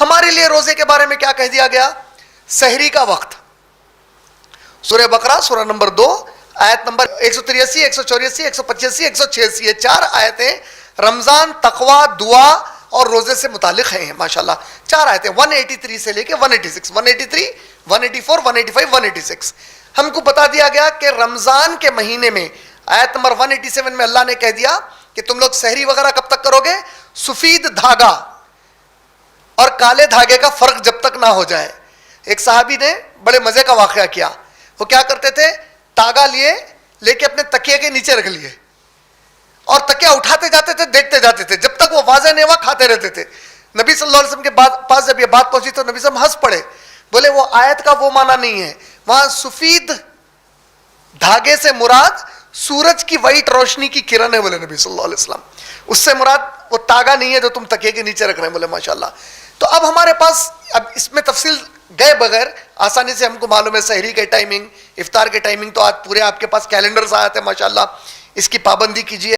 ہمارے لیے روزے کے بارے میں کیا کہہ دیا گیا؟ سحری کا وقت. سورہ بقرہ سورہ نمبر 2 آیت نمبر 183 184 185 186 یہ 4 آیتیں رمضان، تقوی، دعا اور روزے سے متعلق ہیں. ماشاءاللہ 4 آیتیں 183 سے لے کے 186 183 184 185 186 ہم کو بتا دیا گیا کہ رمضان کے مہینے میں آیت نمبر 187 میں اللہ نے کہہ دیا کہ تم لوگ سحری وغیرہ کب تک کرو گے؟ سفید دھاگا اور کالے دھاگے کا فرق جب تک نہ ہو جائے. ایک صحابی نے بڑے مزے کا واقعہ کیا. وہ کیا کرتے تھے؟ تاگا لے کے اپنے تکیے کے نیچے رکھ لیے اور تکیہ اٹھاتے جاتے تھے، دیکھتے جاتے تھے جب تک وہ واضح نہیں ہوا، کھاتے رہتے تھے. نبی صلی اللہ علیہ وسلم کے پاس جب یہ بات پہنچی تو نبی صلی اللہ علیہ وسلم ہنس پڑے. بولے وہ آیت کا وہ معنی نہیں ہے، وہاں سفید دھاگے سے مراد سورج کی وائٹ روشنی کی کرن ہے. بولے نبی صلی اللہ علیہ وسلم اس سے مراد وہ تاگا نہیں ہے جو تم تکیے کے نیچے رکھ رہے ہیں. بولے ماشاءاللہ. تو اب ہمارے پاس اب اس میں تفصیل گئے بغیر آسانی سے ہم کو معلوم ہے سحری کے ٹائمنگ، افطار کے ٹائمنگ تو آج پورے آپ کے پاس کیلنڈرز آئے تھے. ماشاءاللہ اس کی پابندی کیجیے.